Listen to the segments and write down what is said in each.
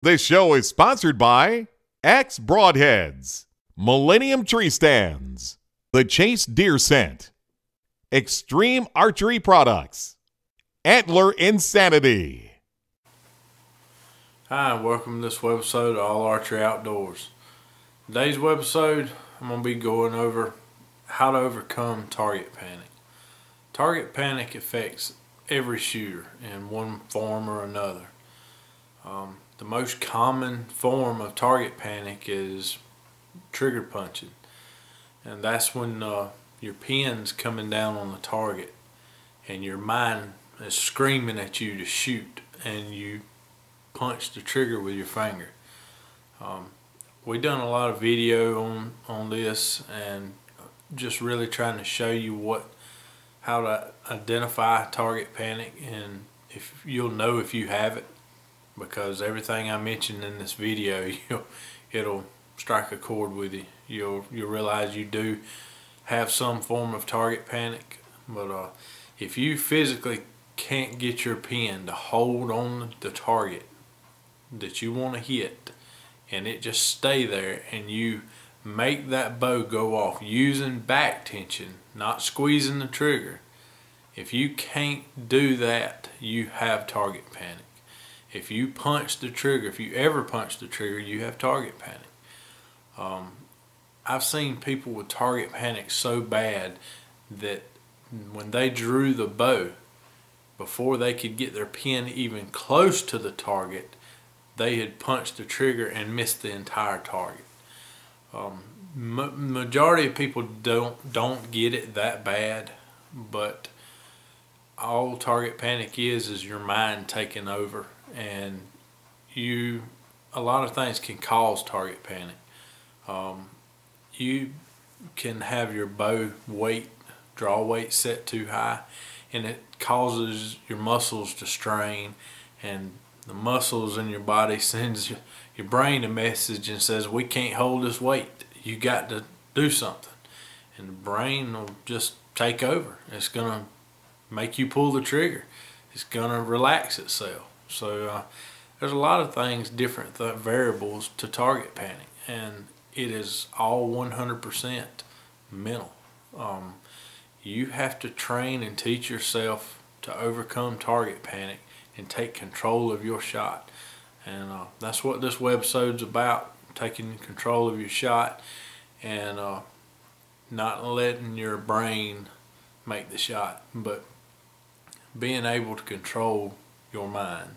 This show is sponsored by Axe Broadheads, Millennium Tree Stands, the Chase Deer Scent, Extreme Archery Products, Antler Insanity. Hi, and welcome to this webisode of All Archery Outdoors. Today's webisode, I'm going to be going over how to overcome target panic. Target panic affects every shooter in one form or another. The most common form of target panic is trigger punching, and that's when your pin's coming down on the target and your mind is screaming at you to shoot, and you punch the trigger with your finger. We've done a lot of video on this, and just really trying to show you how to identify target panic, and if you'll know if you have it, because everything I mentioned in this video, it'll strike a chord with you. You'll realize you do have some form of target panic. But if you physically can't get your pin to hold on the target that you want to hit, and it just stay there, and you make that bow go off using back tension, not squeezing the trigger, if you can't do that, you have target panic. If you punch the trigger, if you ever punch the trigger, you have target panic. I've seen people with target panic so bad that when they drew the bow, before they could get their pin even close to the target, they had punched the trigger and missed the entire target. Majority of people don't get it that bad, but all target panic is your mind taking over, and a lot of things can cause target panic. You can have your bow draw weight set too high, and it causes your muscles to strain, and the muscles in your body sends your brain a message and says, we can't hold this weight, you got to do something. And the brain will just take over. It's gonna make you pull the trigger. It's gonna relax itself. So there's a lot of things, different variables to target panic, and it is all 100% mental. You have to train and teach yourself to overcome target panic and take control of your shot, and that's what this webisode's about: taking control of your shot and not letting your brain make the shot, but being able to control your mind.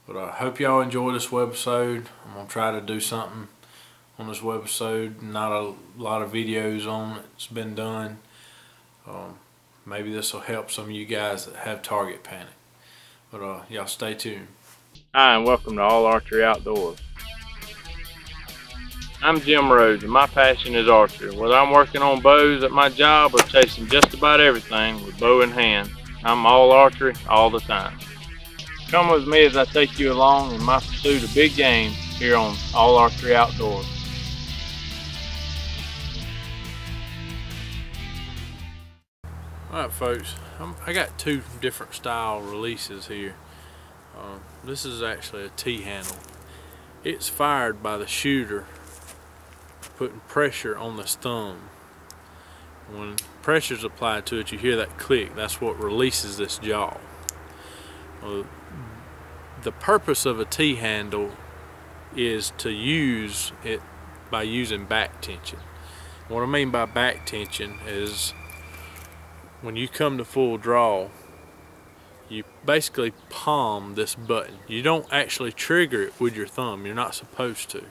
But I hope y'all enjoy this webisode. I'm gonna try to do something on this webisode. Not a lot of videos on it. It's been done. Maybe this will help some of you guys that have target panic. But y'all stay tuned. Hi, and welcome to All Archery Outdoors. I'm Jim Rhodes, and my passion is archery. Whether I'm working on bows at my job or chasing just about everything with bow in hand, I'm all archery all the time. Come with me as I take you along in my pursuit of big game here on All Archery Outdoors. Alright folks, I got two different style releases here. This is actually a T-handle. It's fired by the shooter putting pressure on the thumb. When pressure is applied to it, you hear that click. That's what releases this jaw. The purpose of a T-handle is to use it by using back tension. What I mean by back tension is when you come to full draw, you basically palm this button. You don't actually trigger it with your thumb. You're not supposed to.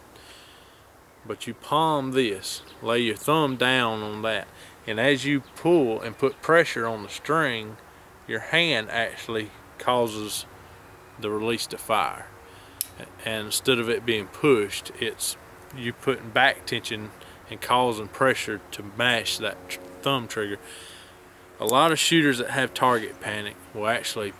But you palm this, lay your thumb down on that, and as you pull and put pressure on the string, your hand actually causes the release to fire. And instead of it being pushed, it's you putting back tension and causing pressure to mash that thumb trigger. A lot of shooters that have target panic will actually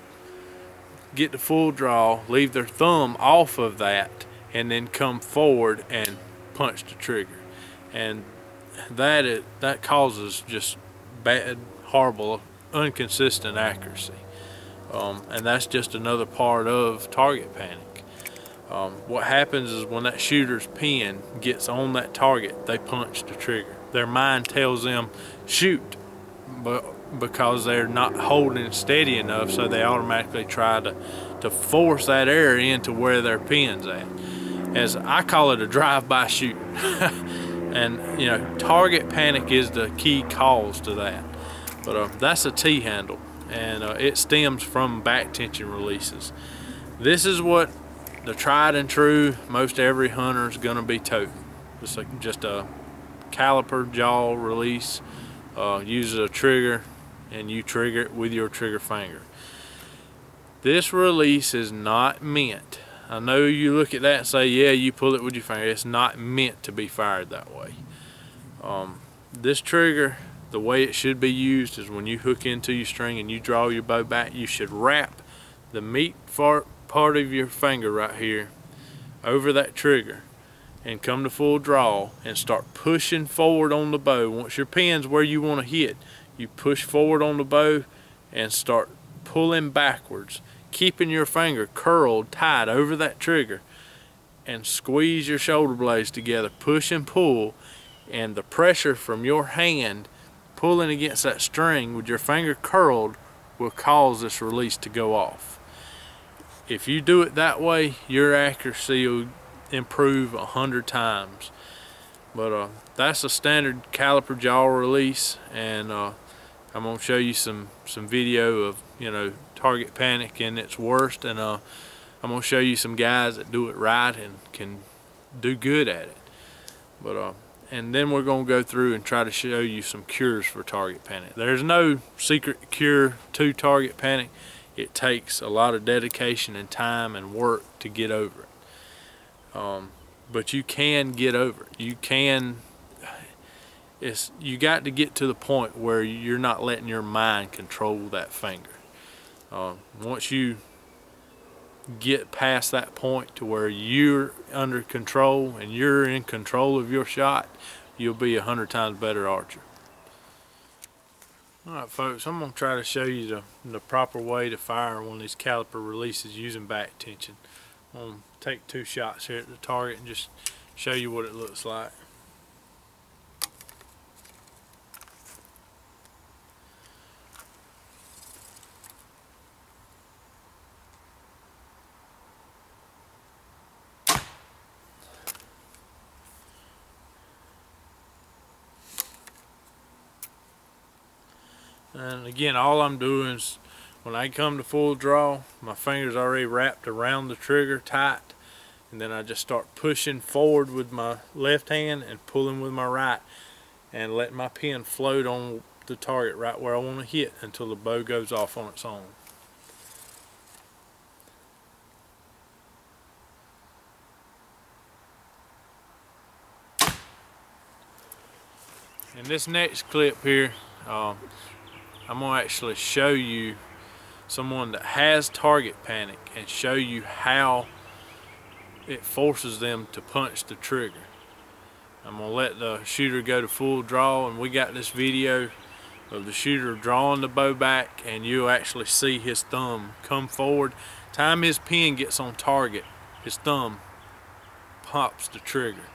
get the full draw, leave their thumb off of that, and then come forward and punch the trigger, and that causes just bad, horrible, inconsistent accuracy, and that's just another part of target panic. What happens is when that shooter's pin gets on that target, they punch the trigger. Their mind tells them shoot, but because they're not holding it steady enough, so they automatically try to force that area into where their pin's at. As I call it, a drive-by shoot. And you know, target panic is the key cause to that. But that's a T-handle, and it stems from back tension releases. This is what the tried and true most every hunter is going to be toting. Just a caliper jaw release. Uses a trigger, and you trigger it with your trigger finger. This release is not meant, I know you look at that and say, yeah, you pull it with your finger. It's not meant to be fired that way. This trigger, the way it should be used is when you hook into your string and you draw your bow back, you should wrap the meat part of your finger right here over that trigger and come to full draw and start pushing forward on the bow. Once your pin's where you want to hit, you push forward on the bow and start pulling backwards, keeping your finger curled tight over that trigger, and squeeze your shoulder blades together, push and pull, and the pressure from your hand pulling against that string with your finger curled will cause this release to go off. If you do it that way, your accuracy will improve 100 times. But that's a standard caliper jaw release, and I'm going to show you some video of, you know, target panic in its worst, and I'm going to show you some guys that do it right and can do good at it. But and then we're going to go through and try to show you some cures for target panic. There's no secret cure to target panic. It takes a lot of dedication and time and work to get over it. But you can get over it. You can. You got to get to the point where you're not letting your mind control that finger. Once you get past that point to where you're under control and you're in control of your shot, you'll be 100 times better archer. Alright folks, I'm going to try to show you the proper way to fire one of these caliper releases using back tension. I'm going to take 2 shots here at the target and just show you what it looks like. And again, all I'm doing is when I come to full draw, my finger's already wrapped around the trigger tight, and then I just start pushing forward with my left hand and pulling with my right, and let my pin float on the target right where I want to hit until the bow goes off on its own. In this next clip here, I'm going to actually show you someone that has target panic and show you how it forces them to punch the trigger. I'm going to let the shooter go to full draw, and we got this video of the shooter drawing the bow back, and you'll actually see his thumb come forward. Time his pin gets on target, his thumb pops the trigger,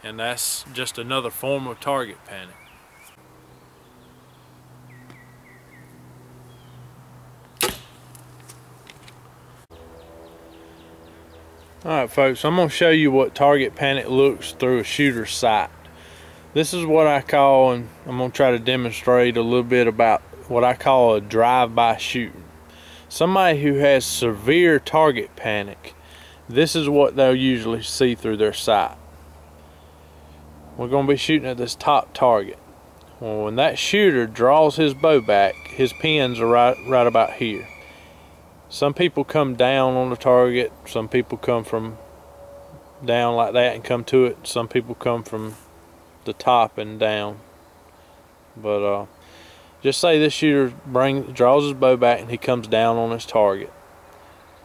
and that's just another form of target panic. Alright folks, I'm going to show you what target panic looks through a shooter's sight. This is what I call, and I'm going to try to demonstrate a little bit about what I call a drive-by shooting. Somebody who has severe target panic, this is what they'll usually see through their sight. We're going to be shooting at this top target. Well, when that shooter draws his bow back, his pins are right about here. Some people come down on the target, some people come from down like that and come to it, some people come from the top and down. But just say this shooter draws his bow back and he comes down on his target.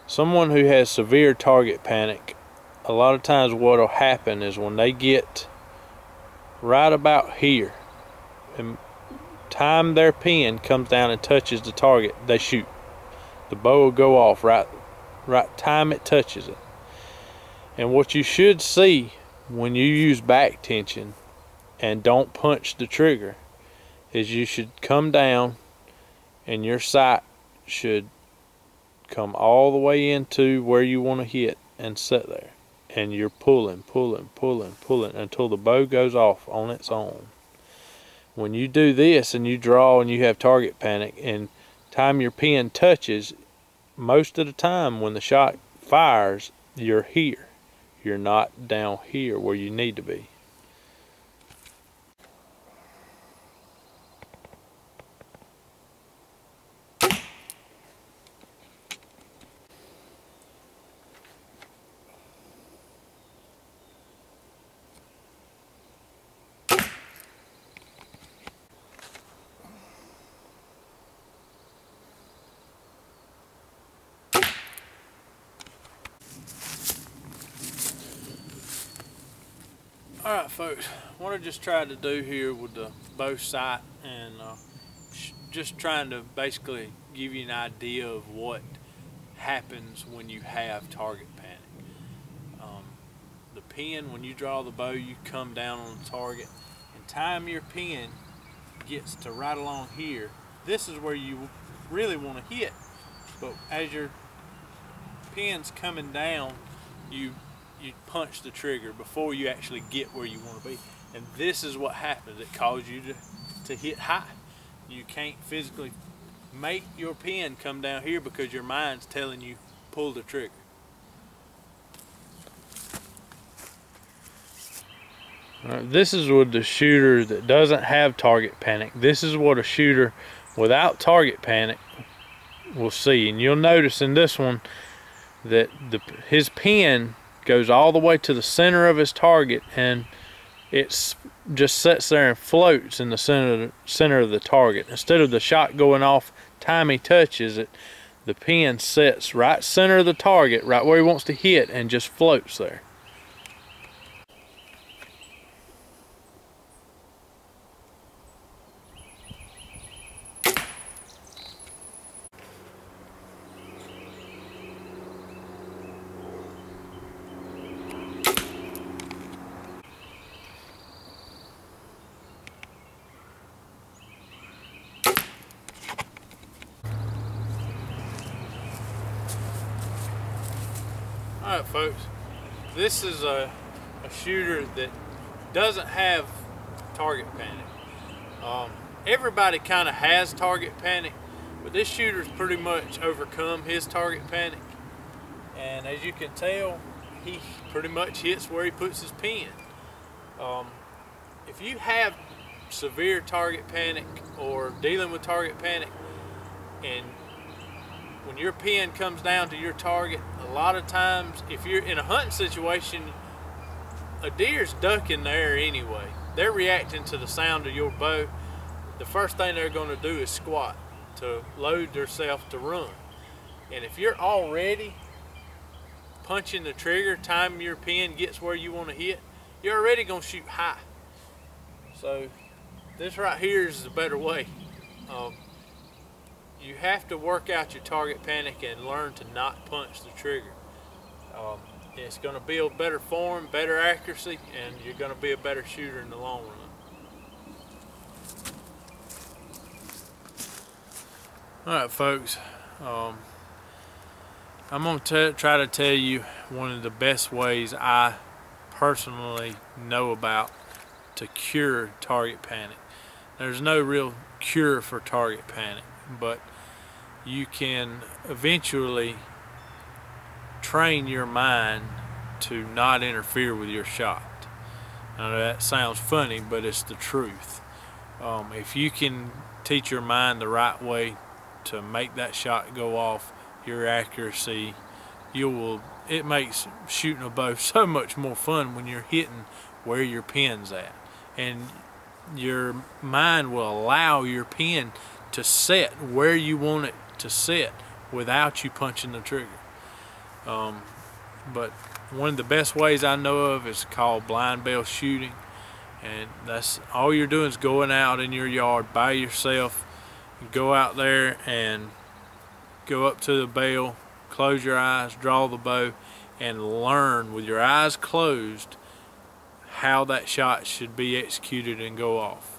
Someone who has severe target panic, a lot of times what will happen is when they get right about here and time their pin comes down and touches the target, they shoot. The bow will go off right time it touches it. And what you should see when you use back tension and don't punch the trigger is you should come down and your sight should come all the way into where you want to hit and sit there. And you're pulling until the bow goes off on its own. When you do this and you draw and you have target panic and time your pin touches, most of the time when the shot fires, you're here. You're not down here where you need to be. Alright folks, what I just tried to do here with the bow sight and just trying to basically give you an idea of what happens when you have target panic. The pin, when you draw the bow, you come down on the target and time your pin gets to right along here. This is where you really want to hit, but as your pin's coming down, you punch the trigger before you actually get where you want to be. And this is what happens. It causes you to hit high. You can't physically make your pin come down here because your mind's telling you pull the trigger. This is what the shooter that doesn't have target panic, this is what a shooter without target panic will see. And you'll notice in this one that his pin goes all the way to the center of his target, and it's just sits there and floats in the center of the target. Instead of the shot going off time he touches it, the pin sits right center of the target, right where he wants to hit, and just floats there. Alright folks, this is a shooter that doesn't have target panic. Everybody kind of has target panic, but this shooter's pretty much overcome his target panic. And as you can tell, he pretty much hits where he puts his pin. If you have severe target panic or dealing with target panic, and when your pin comes down to your target, a lot of times if you're in a hunting situation, a deer's ducking there anyway. They're reacting to the sound of your bow. The first thing they're going to do is squat to load themselves to run. And if you're already punching the trigger, time your pin gets where you want to hit, you're already going to shoot high. So this right here is the better way. You have to work out your target panic and learn to not punch the trigger. It's going to build better form, better accuracy, and you're going to be a better shooter in the long run. Alright folks, I'm going to try to tell you one of the best ways I personally know about to cure target panic. There's no real cure for target panic, but you can eventually train your mind to not interfere with your shot. I know that sounds funny, but it's the truth. If you can teach your mind the right way to make that shot go off, your accuracy, it makes shooting a bow so much more fun when you're hitting where your pin's at. And your mind will allow your pin to set where you want it to set without you punching the trigger. But one of the best ways I know of is called blind bell shooting, and that's all you're doing is going out in your yard by yourself. You go out there and go up to the bell, close your eyes, draw the bow, and learn with your eyes closed how that shot should be executed and go off.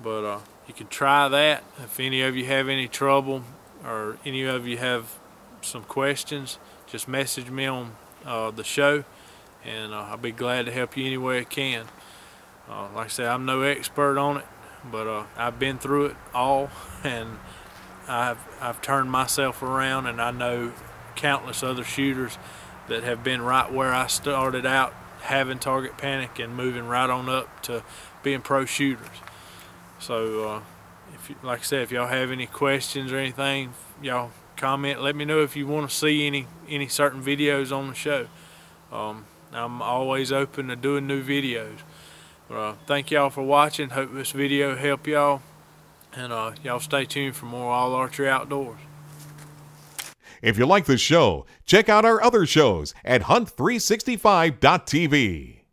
But you can try that. If any of you have any trouble or any of you have some questions, just message me on the show, and I'll be glad to help you any way I can. Like I said, I'm no expert on it, but I've been through it all, and I've turned myself around, and I know countless other shooters that have been right where I started out, having target panic and moving right on up to being pro shooters. So like I said, if y'all have any questions or anything, y'all comment. Let me know if you want to see any certain videos on the show. I'm always open to doing new videos. Thank y'all for watching. Hope this video helped y'all, and y'all stay tuned for more All Archery Outdoors. If you like this show, check out our other shows at hunt365.tv.